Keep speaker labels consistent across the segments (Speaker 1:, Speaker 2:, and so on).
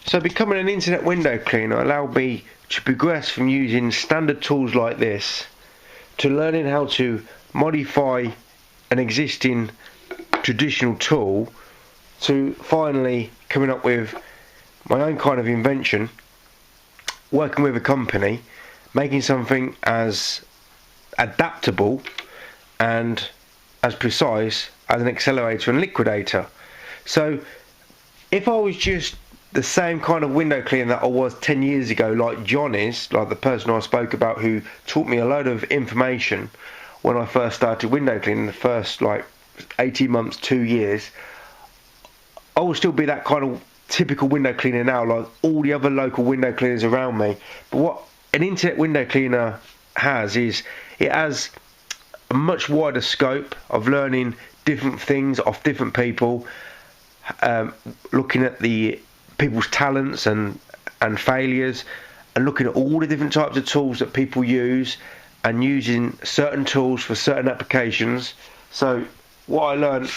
Speaker 1: So becoming an internet window cleaner allowed me to progress from using standard tools like this to learning how to modify an existing traditional tool to finally coming up with my own kind of invention, working with a company, making something as adaptable and as precise as an accelerator and liquidator. So if I was just the same kind of window cleaner that I was 10 years ago, like John is, like the person I spoke about who taught me a load of information when I first started window cleaning, the first like 18 months, 2 years, I will still be that kind of typical window cleaner now, like all the other local window cleaners around me. But what an internet window cleaner has is it has a much wider scope of learning different things off different people, looking at the people's talents and failures, and looking at all the different types of tools that people use and using certain tools for certain applications. So what I learned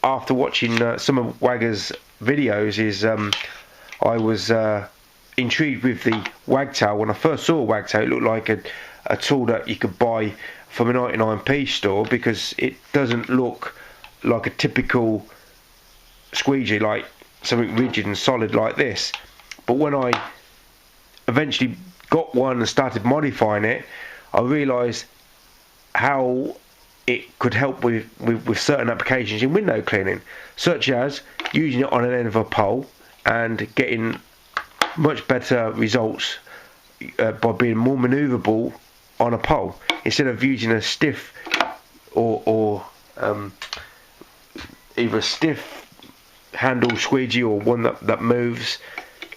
Speaker 1: after watching some of Wagger's videos is I was intrigued with the Wagtail. When I first saw Wagtail, it looked like a tool that you could buy from a 99p store, because it doesn't look like a typical squeegee, like something rigid and solid like this. But when I eventually got one and started modifying it, I realised how it could help with certain applications in window cleaning, such as using it on an end of a pole and getting much better results by being more manoeuvrable on a pole, instead of using a stiff or either a stiff handle squeegee or one that moves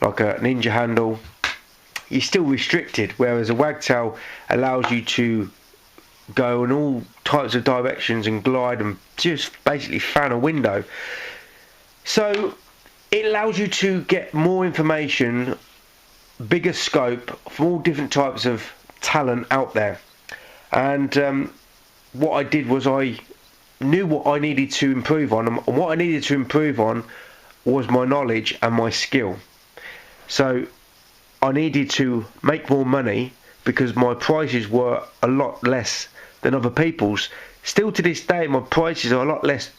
Speaker 1: like a ninja handle. You're still restricted, whereas a Wagtail allows you to go in all types of directions and glide and just basically fan a window. So it allows you to get more information, bigger scope from all different types of talent out there. And what I did was I knew what I needed to improve on, and what I needed to improve on was my knowledge and my skill. So I needed to make more money because my prices were a lot less than other people's. Still to this day, my prices are a lot less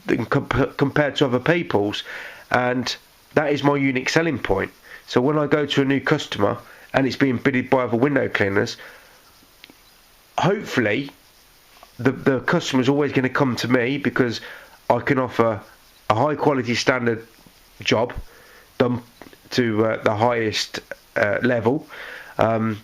Speaker 1: than compared to other people's, and that is my unique selling point. So when I go to a new customer and it's being bidded by other window cleaners, hopefully the customer is always going to come to me because I can offer a high quality standard job done to the highest level. I'm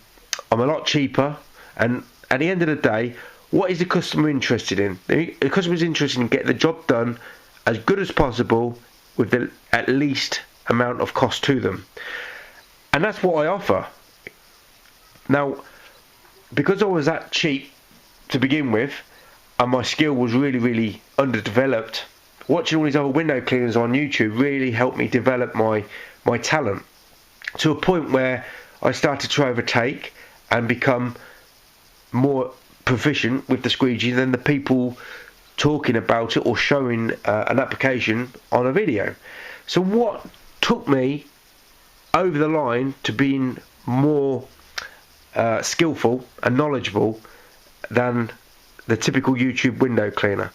Speaker 1: a lot cheaper, and at the end of the day, what is the customer interested in? The customer is interested in getting the job done as good as possible with the at least amount of cost to them, and that's what I offer. Now, because I was that cheap to begin with, and my skill was really underdeveloped, watching all these other window cleaners on YouTube really helped me develop my talent to a point where I started to overtake and become more proficient with the squeegee than the people talking about it or showing an application on a video. So what took me over the line to being more skillful and knowledgeable than the typical YouTube window cleaner?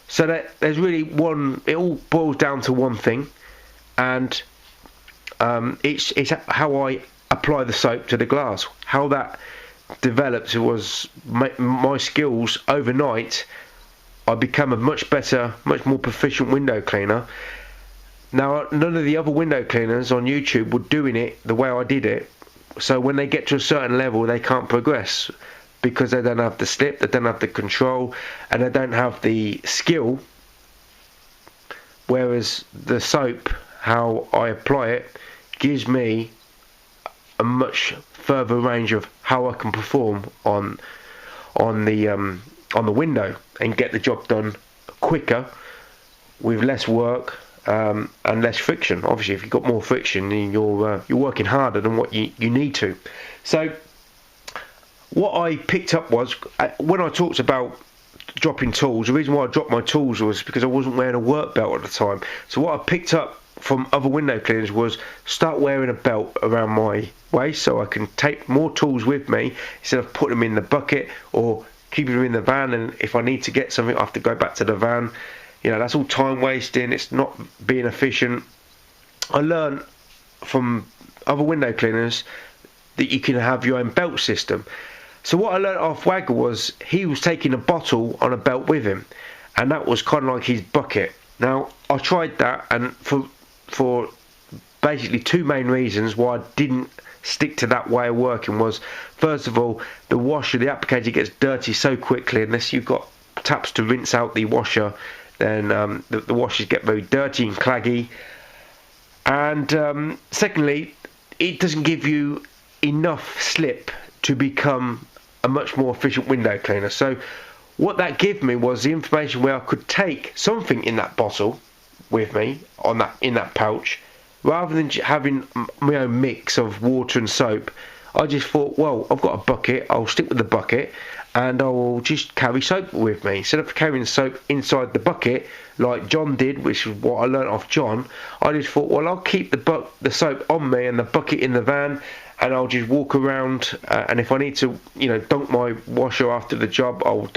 Speaker 1: So that there's really it all boils down to one thing, and it's how I apply the soap to the glass. How that developed was my skills overnight. I became a much better, much more proficient window cleaner. Now, none of the other window cleaners on YouTube were doing it the way I did it, so when they get to a certain level they can't progress because they don't have the slip, they don't have the control, and they don't have the skill. Whereas the soap, how I apply it, gives me a much further range of how I can perform on the window and get the job done quicker with less work and less friction. Obviously, if you've got more friction, then you're working harder than what you need to. So what I picked up was, when I talked about dropping tools, the reason why I dropped my tools was because I wasn't wearing a work belt at the time. So what I picked up from other window cleaners was start wearing a belt around my waist so I can take more tools with me instead of putting them in the bucket or keeping them in the van, and if I need to get something I have to go back to the van. You know, that's all time wasting, it's not being efficient. I learned from other window cleaners that you can have your own belt system. So what I learned off Wagger was he was taking a bottle on a belt with him, and that was kind of like his bucket. Now I tried that, and for basically two main reasons why I didn't stick to that way of working was, first of all, the washer, the applicator gets dirty so quickly. Unless you've got taps to rinse out the washer, then the washers get very dirty and claggy. And secondly, it doesn't give you enough slip to become a much more efficient window cleaner. So what that gave me was the information where I could take something in that bottle with me in that pouch, rather than having my own mix of water and soap. I just thought, well, I've got a bucket, I'll stick with the bucket, and I'll just carry soap with me. Instead of carrying soap inside the bucket, like John did, which is what I learnt off John, I just thought, well, I'll keep the soap on me and the bucket in the van, and I'll just walk around, and if I need to, you know, dunk my washer after the job, I'll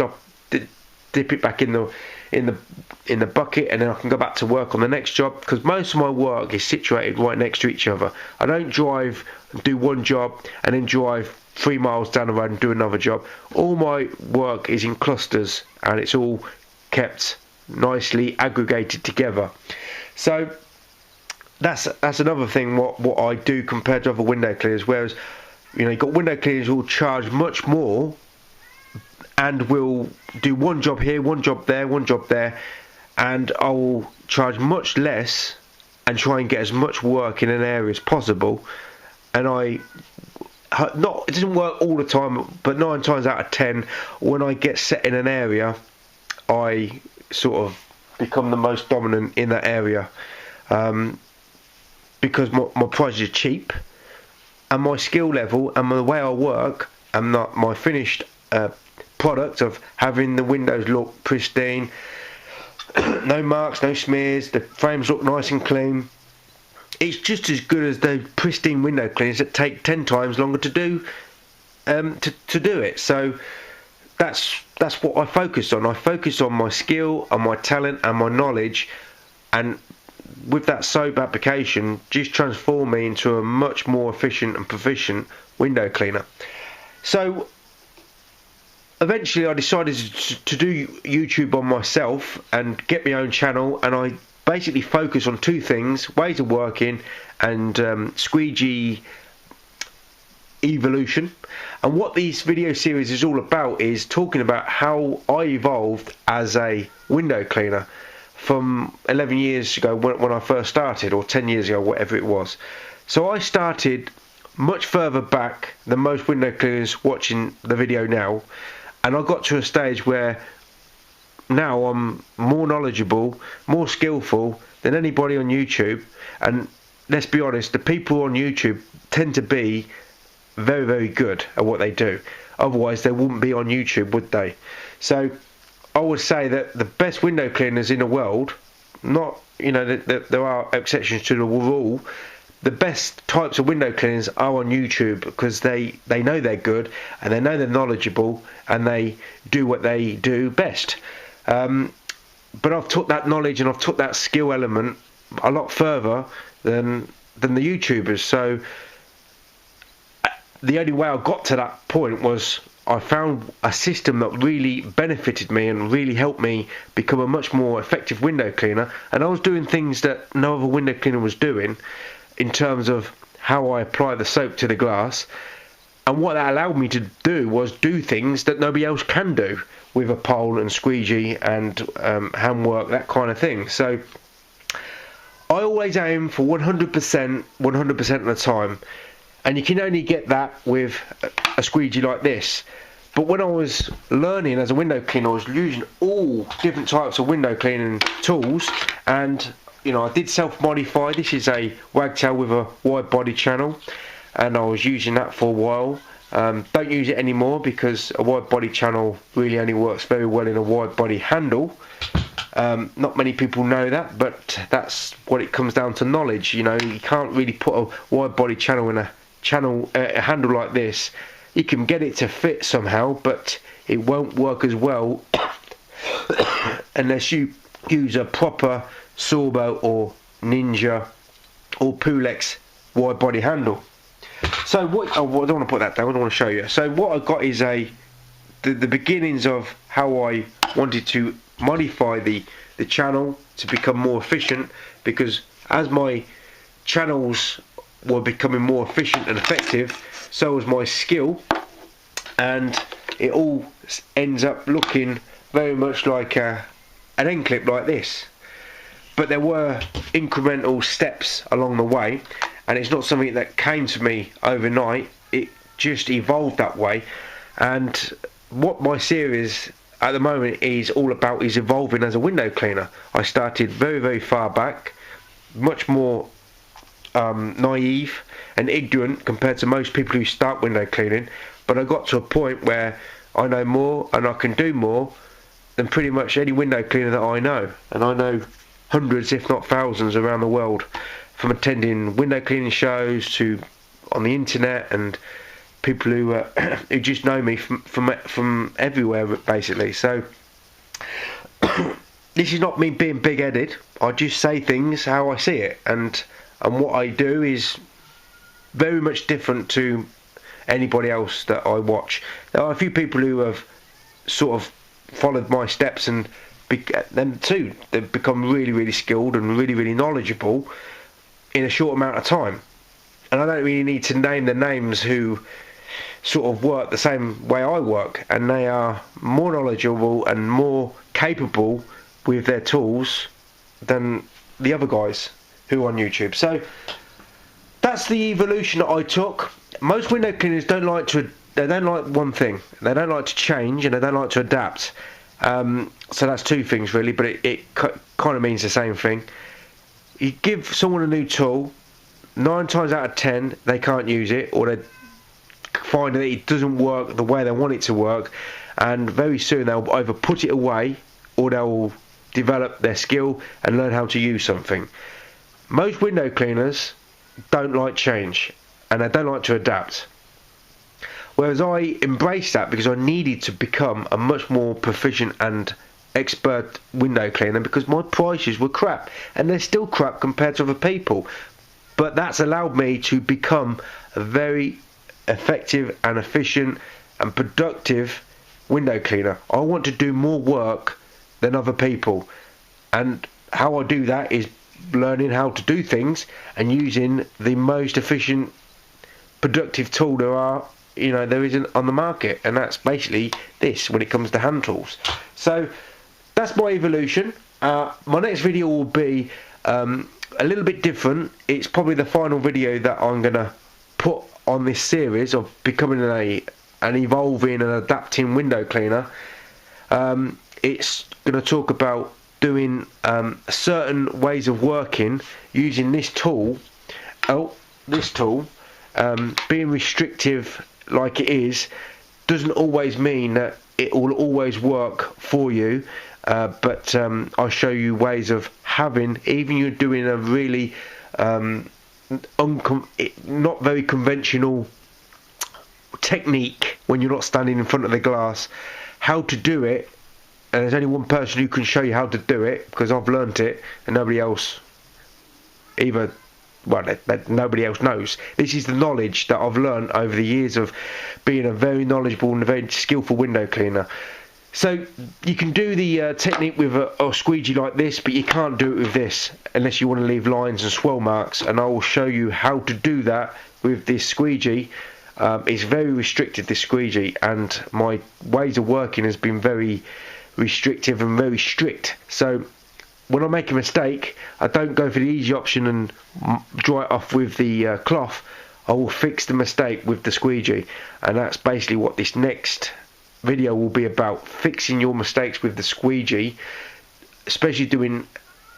Speaker 1: dip it back in the bucket, and then I can go back to work on the next job, because most of my work is situated right next to each other. I don't drive and do one job and then drive 3 miles down the road and do another job. All my work is in clusters, and it's all kept nicely aggregated together. So that's another thing what I do compared to other window cleaners. Whereas, you know, you've got window cleaners who will charge much more and will do one job here, one job there, and I will charge much less and try and get as much work in an area as possible. And it doesn't work all the time, but 9 times out of 10, when I get set in an area, I sort of become the most dominant in that area, because my prices are cheap, and my skill level and the way I work, and my finished product of having the windows look pristine, no marks, no smears, the frames look nice and clean. It's just as good as the pristine window cleaners that take 10 times longer to do it. So that's what I focus on. I focus on my skill and my talent and my knowledge, and with that soap application just transform me into a much more efficient and proficient window cleaner. So eventually I decided to do YouTube on myself and get my own channel, and I basically focus on two things: ways of working and squeegee evolution. And what this video series is all about is talking about how I evolved as a window cleaner from 11 years ago when I first started, or 10 years ago, whatever it was. So I started much further back than most window cleaners watching the video now, and I got to a stage where now I'm more knowledgeable, more skillful than anybody on YouTube. And let's be honest, the people on YouTube tend to be very, very good at what they do. Otherwise they wouldn't be on YouTube, would they? So I would say that the best window cleaners in the world, not, you know, there are exceptions to the rule, the best types of window cleaners are on YouTube, because they know they're good, and they know they're knowledgeable, and they do what they do best. But I've took that knowledge and I've took that skill element a lot further than the YouTubers. So the only way I got to that point was I found a system that really benefited me and really helped me become a much more effective window cleaner. And I was doing things that no other window cleaner was doing, in terms of how I apply the soap to the glass. And what that allowed me to do was do things that nobody else can do with a pole and squeegee and handwork, that kind of thing. So I always aim for 100% of the time, and you can only get that with a squeegee like this. But when I was learning as a window cleaner, I was using all different types of window cleaning tools, and you know, I did self-modify. This is a wagtail with a wide body channel, and I was using that for a while. Don't use it anymore, because a wide body channel really only works very well in a wide body handle. Not many people know that, but that's what it comes down to, knowledge. You know, you can't really put a wide body channel in a handle like this. You can get it to fit somehow, but it won't work as well unless you use a proper Sorbo or Ninja or Pulex wide body handle. So what? Oh, I don't want to put that down. I don't want to show you. So what I got is the beginnings of how I wanted to modify the channel to become more efficient, because as my channels were becoming more efficient and effective, so was my skill, and it all ends up looking very much like an end clip like this. But there were incremental steps along the way, and it's not something that came to me overnight. It just evolved that way, and what my series at the moment is all about is evolving as a window cleaner. I started very, very far back, much more naive and ignorant compared to most people who start window cleaning, but I got to a point where I know more and I can do more than pretty much any window cleaner that I know. And I know hundreds, if not thousands, around the world, from attending window cleaning shows to on the internet, and people who who just know me from everywhere, basically. So this is not me being big-headed. I just say things how I see it, and what I do is very much different to anybody else that I watch. There are a few people who have sort of followed my steps, and them too, they've become really, really skilled and really, really knowledgeable in a short amount of time. And I don't really need to name the names who sort of work the same way I work, and they are more knowledgeable and more capable with their tools than the other guys who are on YouTube. So that's the evolution that I took. Most window cleaners don't like one thing. They don't like to change, and they don't like to adapt. So that's two things really, but it kind of means the same thing. You give someone a new tool, 9 times out of 10 they can't use it, or they find that it doesn't work the way they want it to work, and very soon they'll either put it away or they'll develop their skill and learn how to use something. Most window cleaners don't like change, and they don't like to adapt. Whereas I embraced that because I needed to become a much more proficient and expert window cleaner, because my prices were crap, and they're still crap compared to other people. But that's allowed me to become a very effective and efficient and productive window cleaner. I want to do more work than other people, and how I do that is learning how to do things and using the most efficient, productive tool there isn't on the market, and that's basically this when it comes to hand tools. So that's my evolution. My next video will be a little bit different. It's probably the final video that I'm gonna put on this series of becoming an evolving and adapting window cleaner. It's gonna talk about doing certain ways of working using this tool. Being restrictive like it is doesn't always mean that it will always work for you, but I'll show you ways of having, even you're doing a really not very conventional technique when you're not standing in front of the glass, how to do it. And there's only one person who can show you how to do it, because I've learnt it and nobody else nobody else knows. This is the knowledge that I've learned over the years of being a very knowledgeable and very skillful window cleaner. So you can do the technique with a squeegee like this, but you can't do it with this unless you want to leave lines and swirl marks, and I will show you how to do that with this squeegee. It's very restricted, this squeegee, and my ways of working has been very restrictive and very strict. So when I make a mistake, I don't go for the easy option and dry it off with the cloth. I will fix the mistake with the squeegee, and that's basically what this next video will be about: fixing your mistakes with the squeegee, especially doing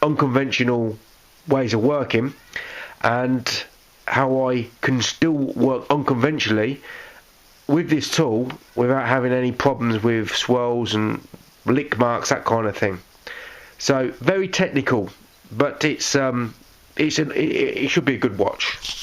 Speaker 1: unconventional ways of working, and how I can still work unconventionally with this tool without having any problems with swirls and lick marks, that kind of thing. So very technical, but it should be a good watch.